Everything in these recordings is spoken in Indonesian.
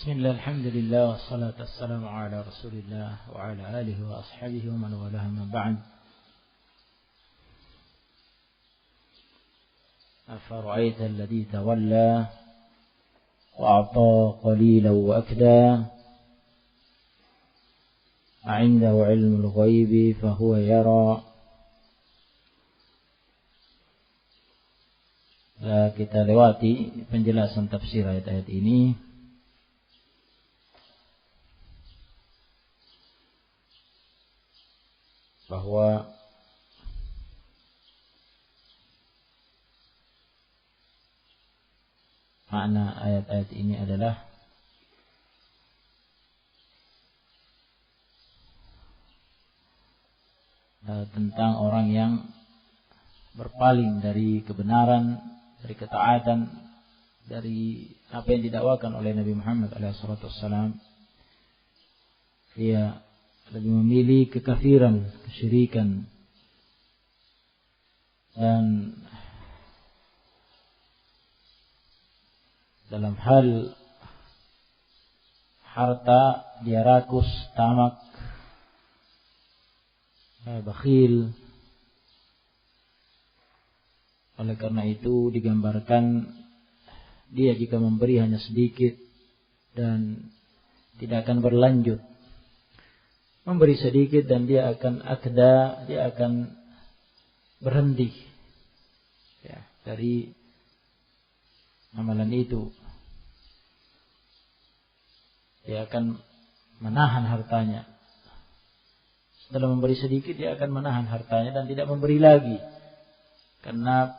Bismillah, alhamdulillah, wassalatu wassalamu ala rasulillah wa ala alihi wa ashabihi wa man walaha ma ba'd. Afara'aita alladhi tawalla wa a'ta qalilan wa akda a'indahu 'ilmul ghaibi fahuwa yara. Kita lewati penjelasan tafsir ayat-ayat ini. Bahwa makna ayat-ayat ini adalah tentang orang yang berpaling dari kebenaran, dari ketaatan, dari apa yang didakwakan oleh Nabi Muhammad SAW. Dia lebih memilih kekafiran, kesyirikan, dan dalam hal harta dia rakus, tamak, bakhil. Oleh karena itu digambarkan dia jika memberi hanya sedikit dan tidak akan berlanjut. Memberi sedikit dan dia akan akda, dia akan berhenti ya, dari amalan itu. Dia akan menahan hartanya. Setelah memberi sedikit dia akan menahan hartanya dan tidak memberi lagi. Karena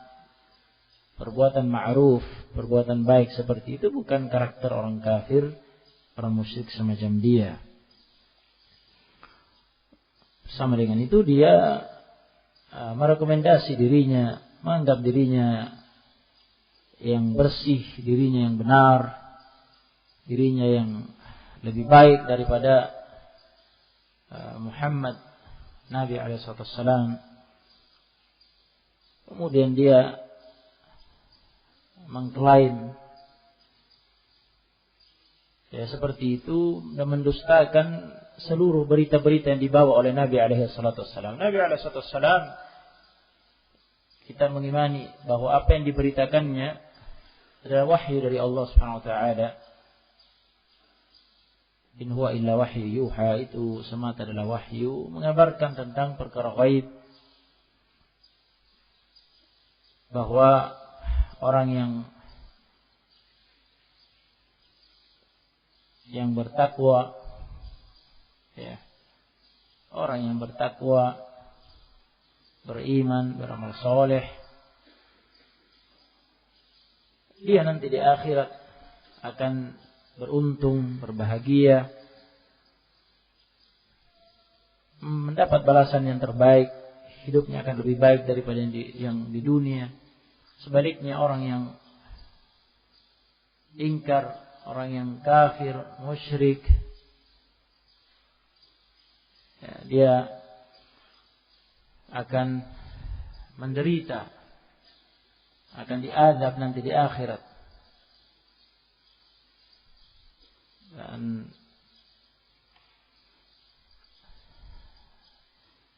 perbuatan ma'ruf, perbuatan baik seperti itu bukan karakter orang kafir, orang musyrik semacam dia. Sama dengan itu dia merekomendasi dirinya, menganggap dirinya yang bersih, dirinya yang benar, dirinya yang lebih baik daripada Muhammad Nabi SAW. Kemudian dia mengklaim ya seperti itu dan mendustakan seluruh berita-berita yang dibawa oleh Nabi SAW. Nabi SAW kita mengimani bahwa apa yang diberitakannya adalah wahyu dari Allah Subhanahu wa taala. In huwa illa wahyu yuha, itu semata adalah wahyu mengabarkan tentang perkara gaib. Bahwa orang yang bertakwa ya, orang yang bertakwa, beriman, beramal soleh, dia nanti di akhirat akan beruntung, berbahagia, mendapat balasan yang terbaik, hidupnya akan lebih baik daripada yang di dunia. Sebaliknya orang yang ingkar, orang yang kafir, musyrik, ya, dia akan menderita, akan diazab nanti di akhirat. Dan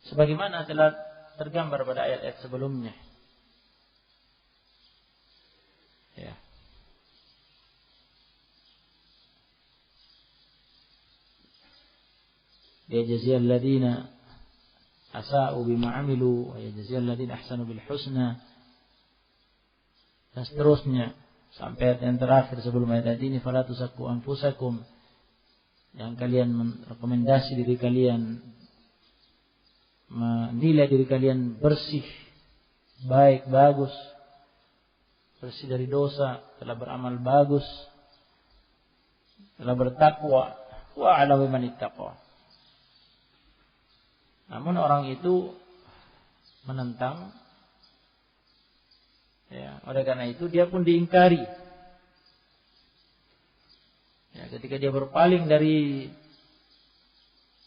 sebagaimana telah tergambar pada ayat-ayat sebelumnya, ya. Yajziyal ladzina asa'u bima 'amilu wa yajziyal ladzina ahsanu bil husna, dan seterusnya sampai ayat yang terakhir sebelum ayat ini, fala tusakku anfusakum, yang kalian merekomendasi diri kalian, menilai diri kalian bersih, baik, bagus, bersih dari dosa, telah beramal bagus, telah bertakwa, wa a'lamu man ittaqa. Namun orang itu menentang, ya, oleh karena itu dia pun diingkari. Ya, ketika dia berpaling dari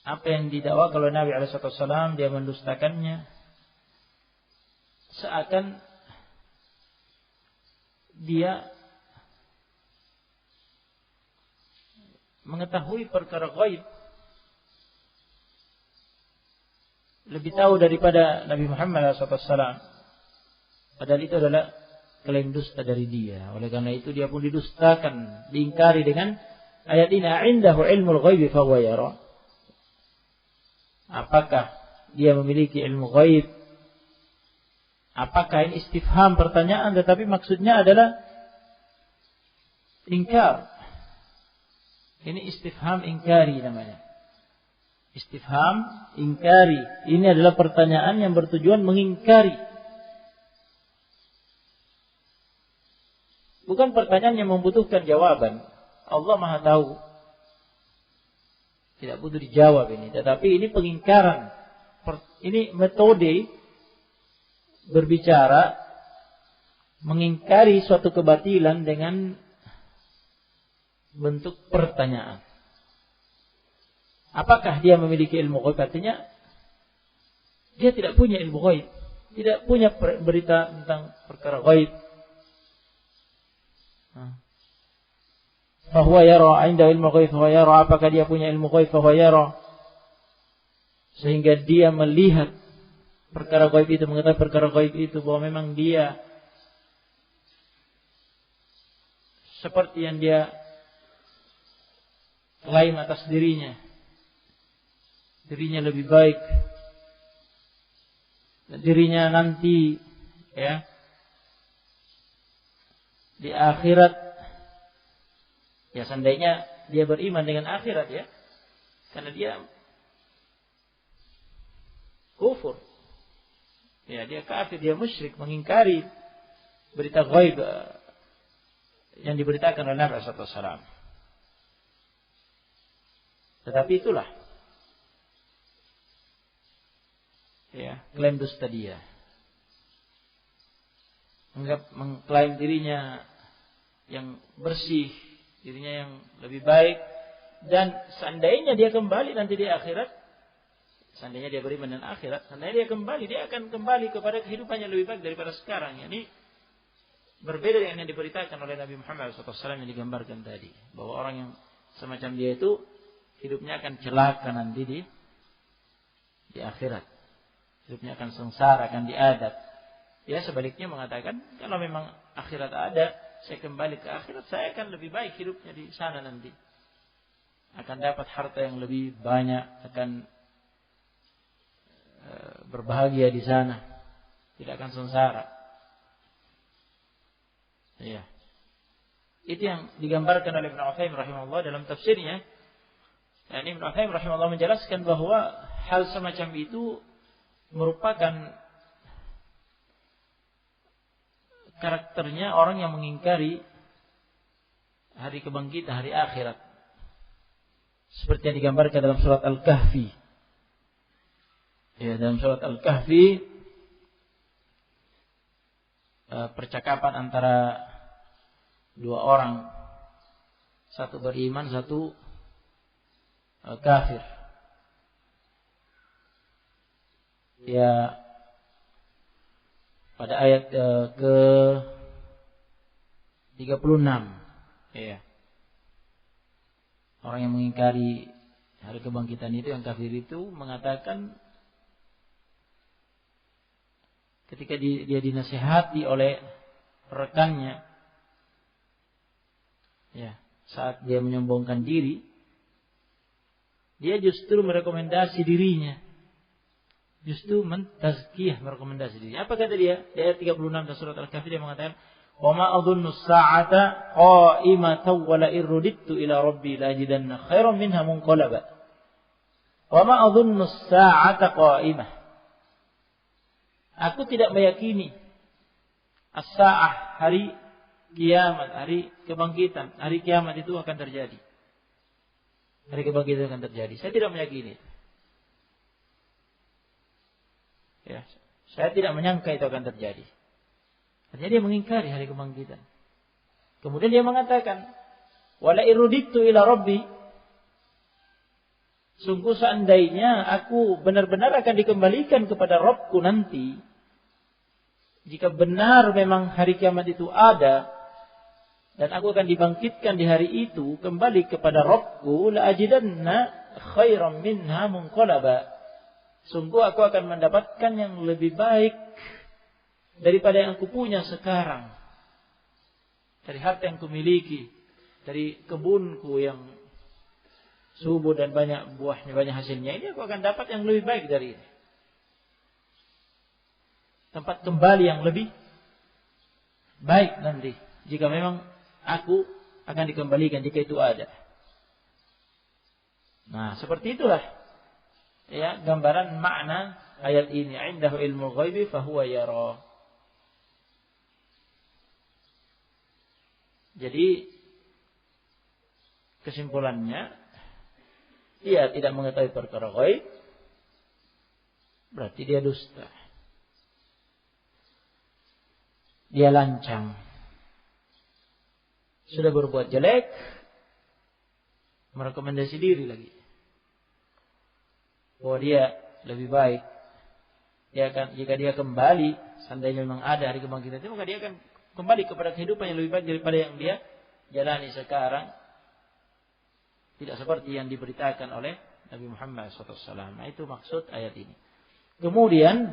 apa yang didakwakan oleh Nabi SAW, dia mendustakannya, seakan dia mengetahui perkara ghaib lebih tahu daripada Nabi Muhammad SAW. Padahal itu adalah klaim dusta dari dia. Oleh karena itu dia pun didustakan, diingkari dengan ayat ini, "Indahu ilmul ghaibi fahuwa yara." Apakah dia memiliki ilmu ghaib? Apakah ini istifham, pertanyaan, tetapi maksudnya adalah ingkar. Ini istifham ingkari namanya. Istifham ingkari. Ini adalah pertanyaan yang bertujuan mengingkari. Bukan pertanyaan yang membutuhkan jawaban. Allah Maha tahu. Tidak butuh dijawab ini. Tetapi ini pengingkaran. Ini metode berbicara mengingkari suatu kebatilan dengan bentuk pertanyaan. Apakah dia memiliki ilmu ghaib? Artinya dia tidak punya ilmu ghaib, tidak punya berita tentang perkara ghaib. Fahuwa yara, inda ilmu ghaib fahuwa yara. Apakah dia punya ilmu ghaib? Fahuwa yara. Sehingga dia melihat perkara ghaib itu, mengetahui perkara ghaib itu, bahwa memang dia seperti yang dia klaim atas dirinya. Dirinya lebih baik. Dan dirinya nanti ya di akhirat, ya seandainya dia beriman dengan akhirat ya, karena dia kufur. Ya, dia kafir, dia musyrik, mengingkari berita ghaib yang diberitakan oleh Nabi SAW. Tetapi itulah ya, klaim dusta dia. Mengklaim dirinya yang bersih, dirinya yang lebih baik, dan seandainya dia kembali nanti di akhirat, seandainya dia beriman dengan akhirat, seandainya dia kembali, dia akan kembali kepada kehidupan yang lebih baik daripada sekarang. Ini berbeda dengan yang diberitakan oleh Nabi Muhammad SAW yang digambarkan tadi, bahwa orang yang semacam dia itu hidupnya akan celaka nanti di akhirat. Hidupnya akan sengsara, akan diadab. Ya, sebaliknya mengatakan, kalau memang akhirat ada, saya kembali ke akhirat, saya akan lebih baik hidupnya di sana nanti. Akan dapat harta yang lebih banyak, akan berbahagia di sana, tidak akan sengsara. Ya. Itu yang digambarkan oleh Ibnu Utsaimin rahimahullah dalam tafsirnya. Dan Ibnu Utsaimin rahimahullah menjelaskan bahwa hal semacam itu merupakan karakternya orang yang mengingkari hari kebangkitan, hari akhirat. Seperti yang digambarkan dalam surat Al-Kahfi. Ya, dalam surat Al-Kahfi percakapan antara dua orang, satu beriman, satu kafir. Ya, pada ayat ke 36, ya. Orang yang mengingkari hari kebangkitan itu, yang kafir itu, mengatakan ketika dia dinasihati oleh rekannya, ya, saat dia menyombongkan diri, dia justru merekomendasi dirinya, justru mentazkiyah, merekomendasi dirinya. Apa kata dia? Di ayat 36 dari surat Al-Kahfi dia mengatakan, "Wa ma adhunnu as-sa'ata qa'imatan wa la irudittu ila rabbi la ajidanna khairan minha munqalaba." Wa ma adhunnu as-sa'ata qa'imah. Aku tidak meyakini as-sa'ah, hari kiamat, hari kebangkitan, hari kiamat itu akan terjadi. Hari kebangkitan akan terjadi. Saya tidak meyakini. Ya, saya tidak menyangka itu akan terjadi. Artinya dia mengingkari hari kebangkitan. Kemudian dia mengatakan, "Wala irudittu ila rabbi." Sungguh seandainya aku benar-benar akan dikembalikan kepada Rabbku nanti, jika benar memang hari kiamat itu ada, dan aku akan dibangkitkan di hari itu kembali kepada Rabbku, la ajidanna khairan minha munqalaba. Sungguh aku akan mendapatkan yang lebih baik daripada yang aku punya sekarang. Dari harta yang kumiliki, dari kebunku yang subur dan banyak buahnya, banyak hasilnya, ini aku akan dapat yang lebih baik dari ini. Tempat kembali yang lebih baik nanti, jika memang aku akan dikembalikan, jika itu ada. Nah, seperti itulah ya gambaran makna ayat ini. Indahu ilmul ghaibi fahuwa yara. Jadi kesimpulannya, dia tidak mengetahui perkara ghaib, berarti dia dusta. Dia lancang. Sudah berbuat jelek, merekomendasi diri lagi bahwa dia lebih baik. Dia akan, jika dia kembali, seandainya memang ada hari kebangkitan itu, maka dia akan kembali kepada kehidupan yang lebih baik daripada yang dia jalani sekarang. Tidak seperti yang diberitakan oleh Nabi Muhammad SAW. Nah, itu maksud ayat ini. Kemudian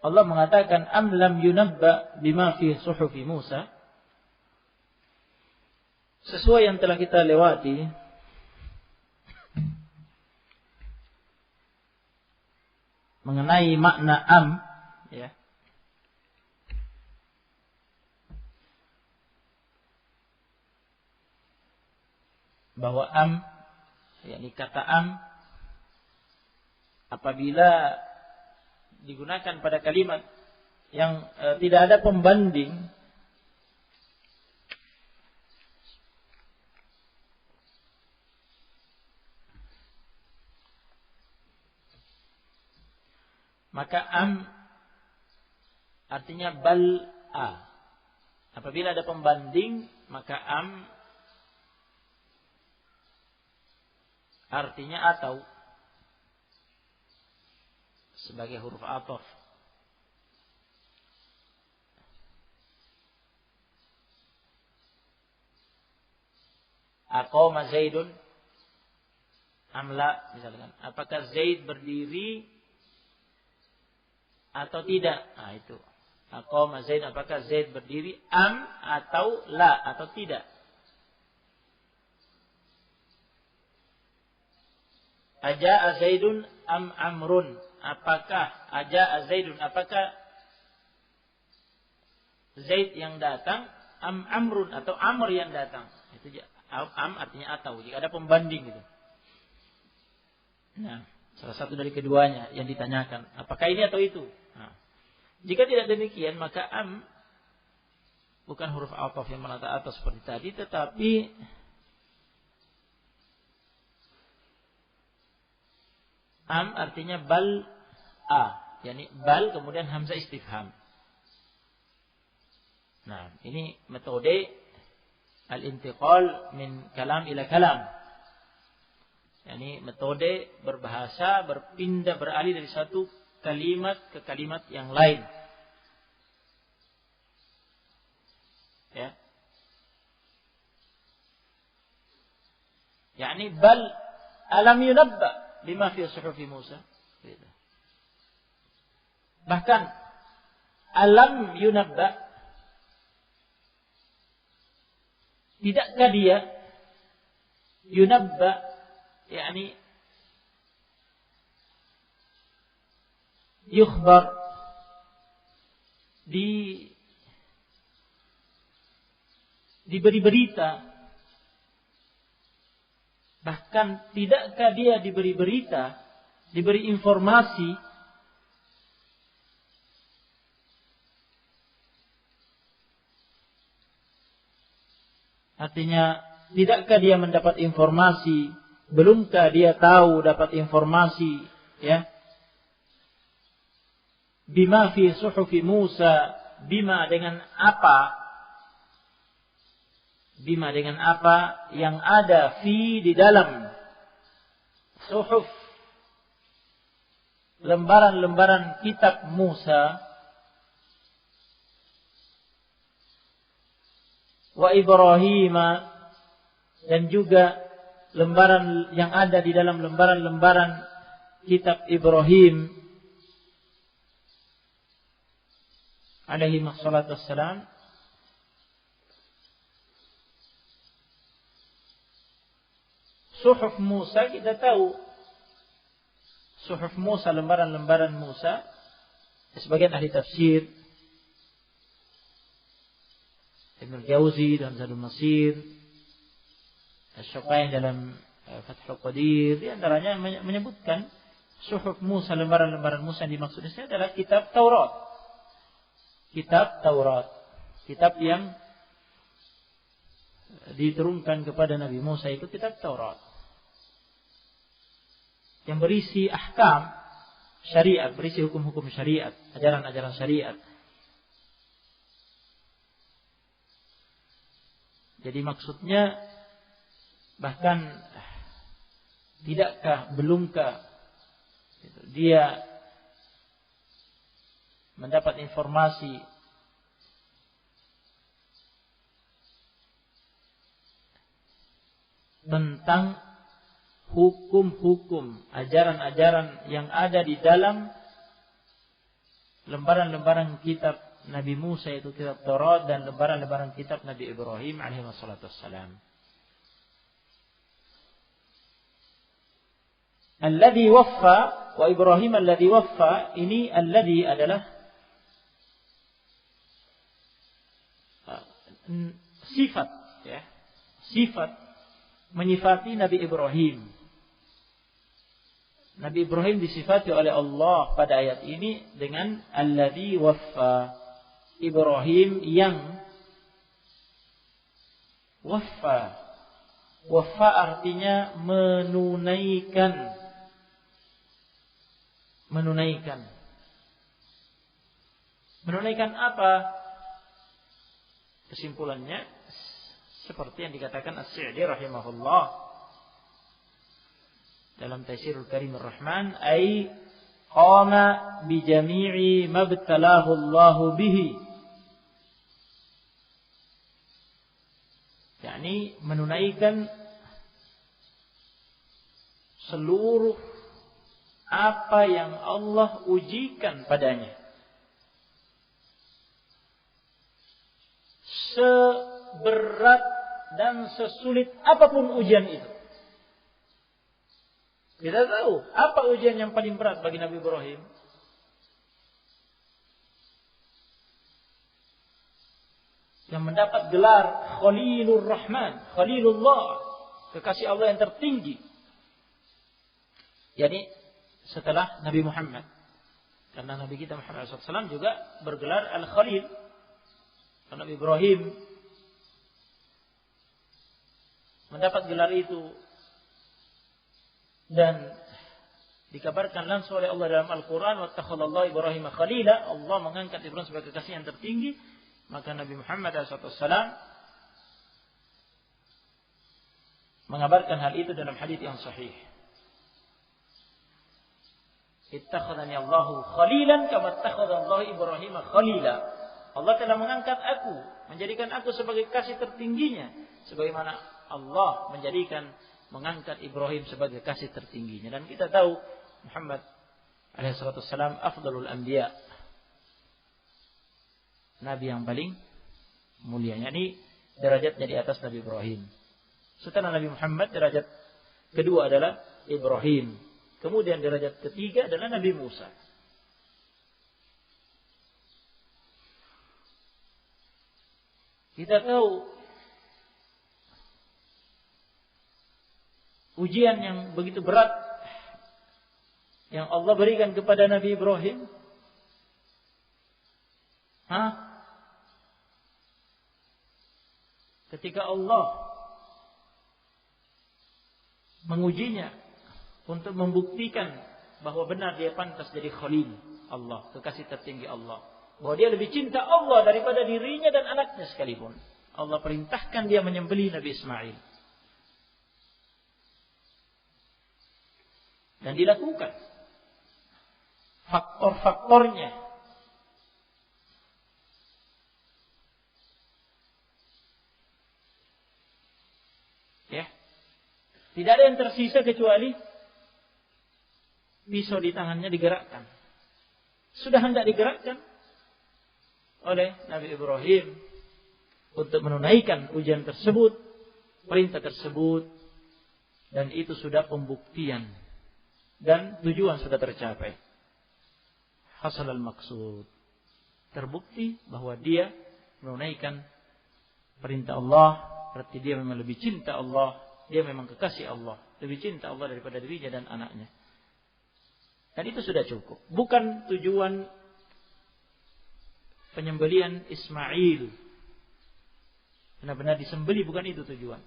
Allah mengatakan, am lam yunabba bima fi suhufi Musa. Sesuai yang telah kita lewati, mengenai makna am, ya. Bahwa am, yakni kata am, apabila digunakan pada kalimat yang tidak ada pembanding, maka am artinya bal'a. Apabila ada pembanding, maka am artinya atau, sebagai huruf athaf. Aqama Zaidun amla, misalkan, apakah Zaid berdiri atau tidak? Nah, itu. Aqama Zaid, apakah Zaid berdiri, am atau la, atau tidak. Aja'a Zaidun am Amrun, apakah Aja'a Zaidun, apakah Zaid yang datang, am Amrun, atau Amr yang datang. Itu am artinya atau, jika ada pembanding gitu. Nah, salah satu dari keduanya yang ditanyakan, apakah ini atau itu. Nah, jika tidak demikian, maka am bukan huruf athaf yang menata atas seperti tadi, tetapi am artinya bal'a, yakni bal kemudian hamzah istifham. Nah, ini metode al-intiqal min kalam ila kalam. Yani metode berbahasa, berpindah, beralih dari satu kalimat ke kalimat yang lain. Ya. Yani bal alam yunabba bima fi suhufi Musa. Bahkan alam yunabba, tidakkah dia yunabba, yakni yukhbar, diberi berita. Bahkan tidakkah dia diberi berita, diberi informasi, artinya tidakkah dia mendapat informasi, belumkah dia tahu dapat informasi, ya, bima fi suhufi Musa, bima dengan apa, bima dengan apa yang ada fi di dalam suhuf, lembaran-lembaran kitab Musa, wa Ibrahim, dan juga lembaran yang ada di dalam lembaran-lembaran kitab Ibrahim alaihi wassalatu wassalam. Suhuf Musa, kita tahu Suhuf Musa, lembaran-lembaran Musa. Sebagian ahli tafsir, Ibnu Jauzi dalam Zadul Masir, Asy-Syuqai dalam Fathul Qadir, di antaranya menyebutkan Suhuf Musa, lembaran-lembaran Musa yang dimaksud di sini adalah kitab Taurat. Kitab Taurat, kitab yang diturunkan kepada Nabi Musa itu kitab Taurat, yang berisi ahkam syariat, berisi hukum-hukum syariat, ajaran-ajaran syariat. Jadi maksudnya bahkan tidakkah, belumkah dia mendapat informasi tentang hukum-hukum, ajaran-ajaran yang ada di dalam lembaran-lembaran kitab Nabi Musa, yaitu kitab Taurat, dan lembaran-lembaran kitab Nabi Ibrahim alaihi wassalatu wassalam. Alladhi waffa wa Ibrahim alladhi waffa, ini alladhi adalah sifat, ya, sifat menyifati Nabi Ibrahim. Nabi Ibrahim disifati oleh Allah pada ayat ini dengan alladzi waffa. Ibrahim yang waffa. Waffa artinya menunaikan. Menunaikan. Menunaikan apa? Kesimpulannya seperti yang dikatakan As-Sa'di rahimahullah dalam Taisirul Karimur Rahman, ay qama bi jami'i mabtalahu Allah bihi, yakni menunaikan seluruh apa yang Allah ujikan padanya, seberat dan sesulit apapun ujian itu. Kita tahu apa ujian yang paling berat bagi Nabi Ibrahim. Yang mendapat gelar Khalilur Rahman, Khalilullah, kekasih Allah yang tertinggi. Yani setelah Nabi Muhammad. Karena Nabi kita Muhammad SAW juga bergelar Al-Khalil. Nabi Ibrahim mendapat gelar itu. Dan dikabarkan langsung oleh Allah dalam Al-Quran, wattakhadallahu Ibrahim khalila, Allah mengangkat Ibrahim sebagai kekasih yang tertinggi. Maka Nabi Muhammad SAW mengabarkan hal itu dalam hadis yang sahih. Ittakhadani Allahu khalilan kama ittakhadallahu Ibrahim khalila. Allah telah mengangkat aku, menjadikan aku sebagai kasih tertingginya, sebagaimana Allah mengangkat Ibrahim sebagai kasih tertingginya. Dan kita tahu Muhammad alaihissalam afdalul anbiya, nabi yang paling mulia, yakni derajatnya di atas Nabi Ibrahim. Setelah Nabi Muhammad, derajat kedua adalah Ibrahim. Kemudian derajat ketiga adalah Nabi Musa. Kita tahu ujian yang begitu berat yang Allah berikan kepada Nabi Ibrahim. Ketika Allah mengujinya untuk membuktikan bahwa benar dia pantas jadi Khalil Allah, kekasih tertinggi Allah, bahwa dia lebih cinta Allah daripada dirinya dan anaknya sekalipun. Allah perintahkan dia menyembelih Nabi Ismail. Dan dilakukan faktor-faktornya. Tidak ada yang tersisa kecuali pisau di tangannya digerakkan. Sudah hendak digerakkan oleh Nabi Ibrahim untuk menunaikan ujian tersebut, perintah tersebut, dan itu sudah pembuktian dan tujuan sudah tercapai. Hasal al-maqsud, terbukti bahwa dia menunaikan perintah Allah, berarti dia memang lebih cinta Allah, dia memang kekasih Allah, lebih cinta Allah daripada dirinya dan anaknya. Dan itu sudah cukup. Bukan tujuan penyembelian Ismail, benar-benar disembeli, bukan itu tujuan.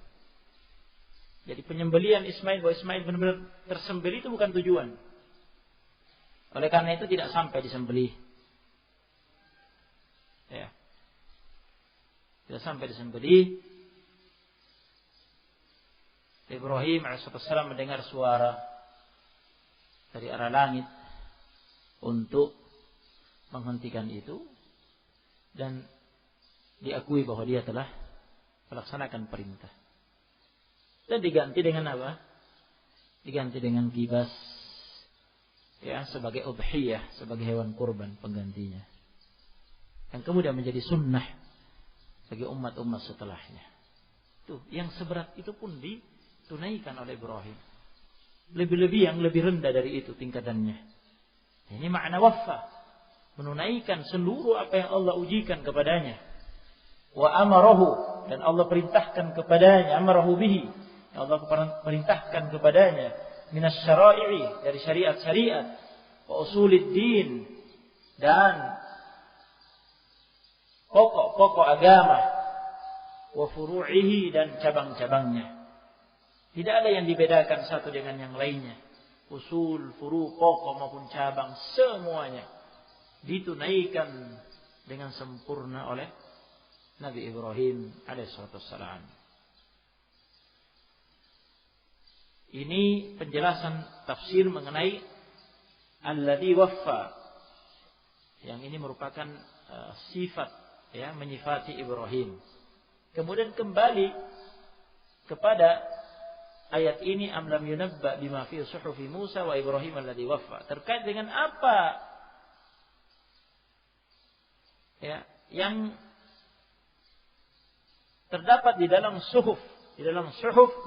Jadi penyembelian Ismail, bahwa Ismail benar-benar tersembeli, itu bukan tujuan. Oleh karena itu tidak sampai disembeli. Ya. Tidak sampai disembeli. Ibrahim alaihissalam mendengar suara dari arah langit untuk menghentikan itu, dan diakui bahwa dia telah melaksanakan perintah. Dan diganti dengan apa? Diganti dengan kibas, ya, sebagai udhiyah, sebagai hewan kurban penggantinya, yang kemudian menjadi sunnah bagi umat-umat setelahnya. Tuh, yang seberat itu pun ditunaikan oleh Ibrahim. Lebih-lebih yang lebih rendah dari itu tingkatannya. Ini makna waffa, menunaikan seluruh apa yang Allah ujikan kepadanya. Wa amarahu, dan Allah perintahkan kepadanya, amarahu bihi, Allah perintahkan kepadanya, minas syara'i, dari syariat-syariat, wa usulid din, dan pokok-pokok agama, wa furu'ihi, dan cabang-cabangnya. Tidak ada yang dibedakan satu dengan yang lainnya. Usul, furu, pokok maupun cabang, semuanya ditunaikan dengan sempurna oleh Nabi Ibrahim alaihissalam. Ini penjelasan tafsir mengenai alladzi waffa. Yang ini merupakan sifat, ya, menyifati Ibrahim. Kemudian kembali kepada ayat ini, am lam yunabba bima fi suhufi Musa wa Ibrahim alladzi waffa. Terkait dengan apa, ya, yang terdapat di dalam suhuf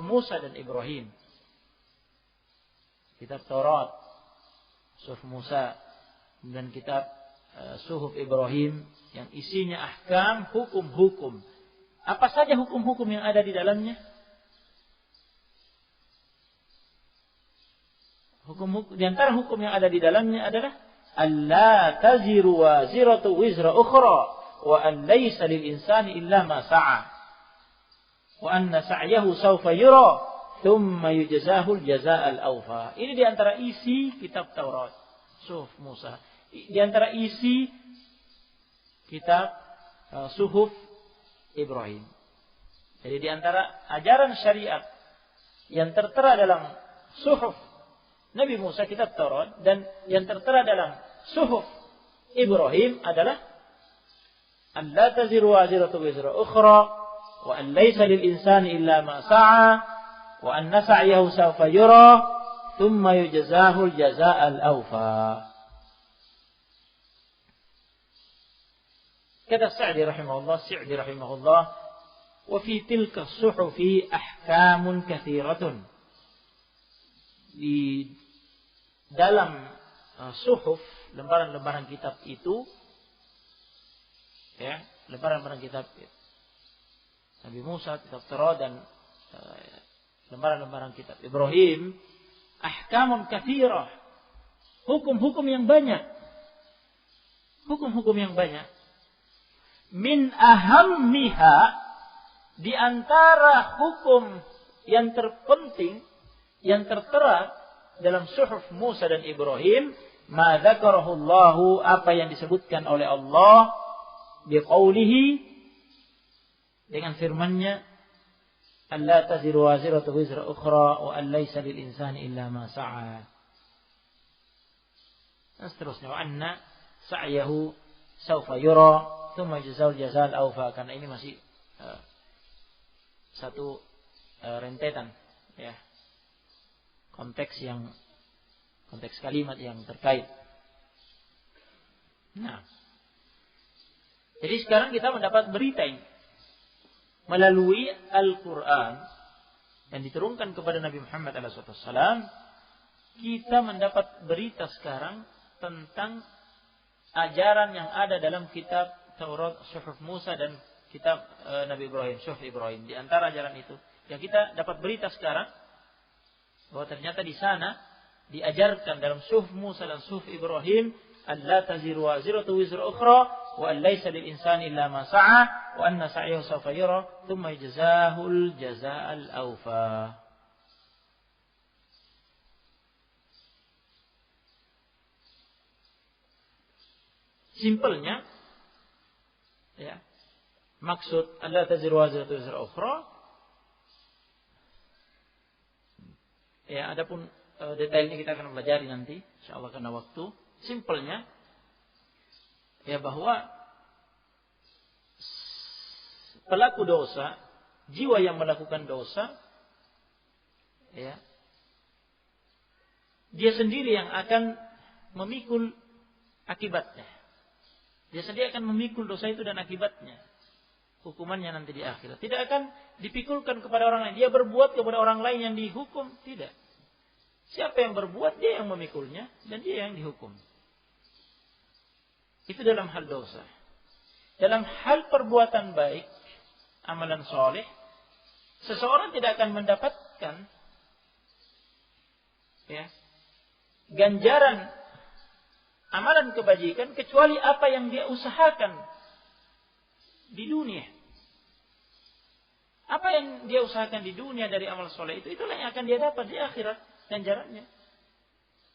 Musa dan Ibrahim. Kitab Taurat, suhuf Musa, dan kitab suhuf Ibrahim, yang isinya ahkam, hukum-hukum. Apa saja hukum-hukum yang ada di dalamnya? Hukum-hukum, di antara hukum yang ada di dalamnya adalah alla taziru waziratu wizra ukhra wa an laysa lil insani illa ma sa'a wa anna sa'yahu sawfa yura thumma yujzahu al-jazaa'al awfa. Ini di antara isi kitab Taurat, suhuf Musa. Di antara isi kitab suhuf Ibrahim. Jadi di antara ajaran syariat yang tertera dalam suhuf Nabi Musa, kitab Taurat, dan yang tertera dalam suhuf Ibrahim adalah alla taziru waziratu wizra ukhra wa an laysa lil insani illa ma sa'a wa anna sa'yahu sawfa yura thumma yujzahu al-jazaa'al awfa. Kata Sa'di rahimahullah, wa fi tilka as-suhufi ahkamun katsiratun. Di dalam suhuf, lembaran-lembaran kitab itu, ya, lembaran-lembaran kitab Nabi Musa, kitab Taurat, dan lembaran-lembaran kitab Ibrahim, ahkamun katsirah, hukum-hukum yang banyak. Hukum-hukum yang banyak. Min ahammiha, di antara hukum yang terpenting yang tertera dalam suhuf Musa dan Ibrahim, ma dzakarahu Allahu, apa yang disebutkan oleh Allah biqaulihi, dengan firman-Nya, alla taziru waziratu wizra ukhra wa an laysa lil insani illa ma sa'a. Dan seterusnya, wa anna sa'yahu sawfa yura thumma yujzaul jazaa'al awfa. Karena ini masih satu rentetan, ya, konteks kalimat yang terkait. Nah, jadi sekarang kita mendapat berita ini melalui Al-Quran yang diturunkan kepada Nabi Muhammad SAW. Kita mendapat berita sekarang tentang ajaran yang ada dalam kitab Taurat, Suhuf Musa dan kitab Nabi Ibrahim, Suhuf Ibrahim. Di antara ajaran itu yang kita dapat berita sekarang bahwa ternyata di sana diajarkan dalam Suhuf Musa dan Suhuf Ibrahim, alla taziru waziratu wizra ukhra wa an laysa lil insani illa ma sa'a wa anna sa'yahu sawfa yura thumma yajzahul jazaa'al awfa. Simpelnya, ya, maksud alla taziru waziratu wizra ukhra. Ya, adapun detailnya kita akan pelajari nanti, insyaallah karena waktu. Simpelnya, ya, bahwa pelaku dosa, jiwa yang melakukan dosa, ya, dia sendiri yang akan memikul akibatnya. Dia sendiri akan memikul dosa itu dan akibatnya. Hukumannya nanti di akhirat. Tidak akan dipikulkan kepada orang lain. Dia berbuat kepada orang lain yang dihukum. Tidak. Siapa yang berbuat, dia yang memikulnya. Dan dia yang dihukum. Itu dalam hal dosa. Dalam hal perbuatan baik, amalan soleh, seseorang tidak akan mendapatkan, ya, ganjaran amalan kebajikan kecuali apa yang dia usahakan di dunia. Apa yang dia usahakan di dunia dari amal soleh itu, itulah yang akan dia dapat di akhirat ganjarannya.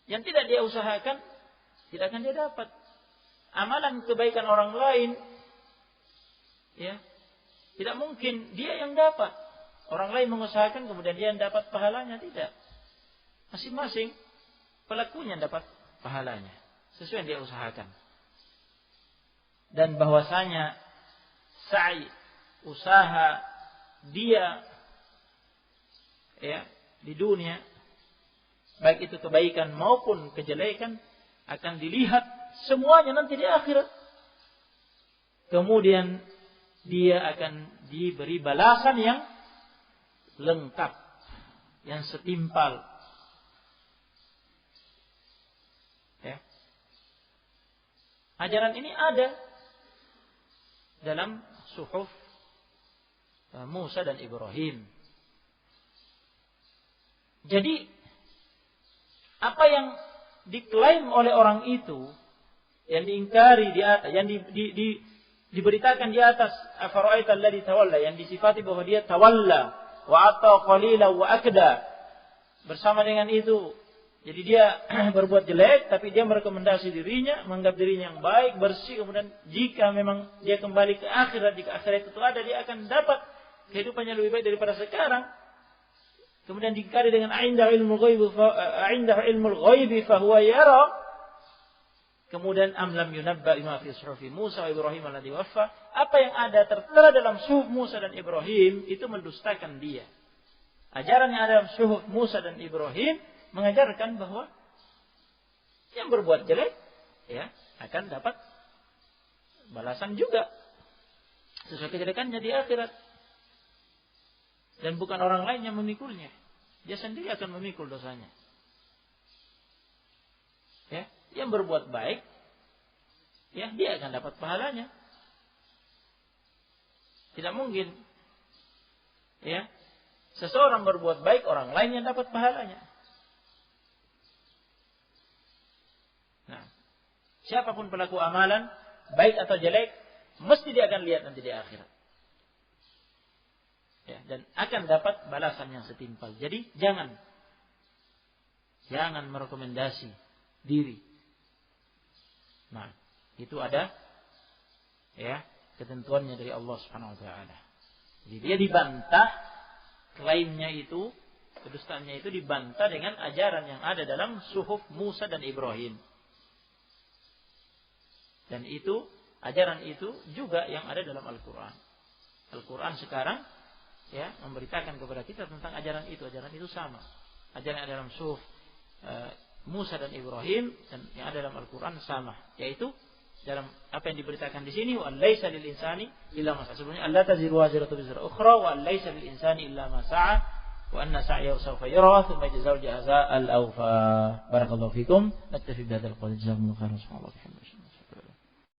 Yang tidak dia usahakan, tidak akan dia dapat. Amalan kebaikan orang lain, ya, tidak mungkin dia yang dapat. Orang lain mengusahakan kemudian dia yang dapat pahalanya, tidak. Masing-masing pelakunya dapat pahalanya sesuai yang dia usahakan. Dan bahwasanya sa'i, usaha dia, ya, di dunia, baik itu kebaikan maupun kejelekan, akan dilihat semuanya nanti di akhirat. Kemudian dia akan diberi balasan yang lengkap, yang setimpal. Ya. Ajaran ini ada dalam Suhuf Musa dan Ibrahim. Jadi apa yang diklaim oleh orang itu, yang diingkari di atas, yang diberitakan di atas, afara'aita alladhi tawalla, yang disifati bahwa dia tawalla wa atta qalila wa akda, bersama dengan itu, jadi dia berbuat jelek tapi dia merekomendasi dirinya, menganggap dirinya yang baik, bersih, kemudian jika memang dia kembali ke akhirat, jika akhirat itu ada, dia akan dapat kehidupannya lebih baik daripada sekarang. Kemudian dikari dengan indahu ilmul ghaibi fa huwa yara. Kemudian amlam yunabba bima fi suhufi Musa wa Ibrahim alladhi waffa. Apa yang ada tertera dalam suhuf Musa dan Ibrahim itu mendustakan dia. Ajaran yang ada dalam suhuf Musa dan Ibrahim mengajarkan bahwa yang berbuat jelek, ya, akan dapat balasan juga sesuai kejelekannya di akhirat. Dan bukan orang lain yang memikulnya. Dia sendiri akan memikul dosanya. Ya, yang berbuat baik, ya, dia akan dapat pahalanya. Tidak mungkin, ya, seseorang berbuat baik, orang lain yang dapat pahalanya. Nah, siapapun pelaku amalan, baik atau jelek, mesti dia akan lihat nanti di akhirat. Ya, dan akan dapat balasan yang setimpal. Jadi jangan merekomendasi diri. Nah, itu ada, ya, ketentuannya dari Allah Subhanahu wa taala. Jadi dia dibantah, klaimnya itu, kedustaannya itu dibantah dengan ajaran yang ada dalam suhuf Musa dan Ibrahim. Dan itu, ajaran itu juga yang ada dalam Al-Quran. Al-Quran sekarang, ya, memberitakan kepada kita tentang ajaran itu sama. ajaran yang dalam suhuf Musa dan Ibrahim dan yang ada dalam Al-Quran sama, yaitu dalam apa yang diberitakan di sini, wa laisa lil insani illa ma sa'a. Sebelumnya alla taziru waziratu wizra ukhra wa laisa lil insani illa ma sa'a wa anna sa'yahu sawfa yura thumma yajza'ul jazaa al-awfa. Barakallahu fikum. Naktafi bihadzal qadar. Jazakumullahu khairan.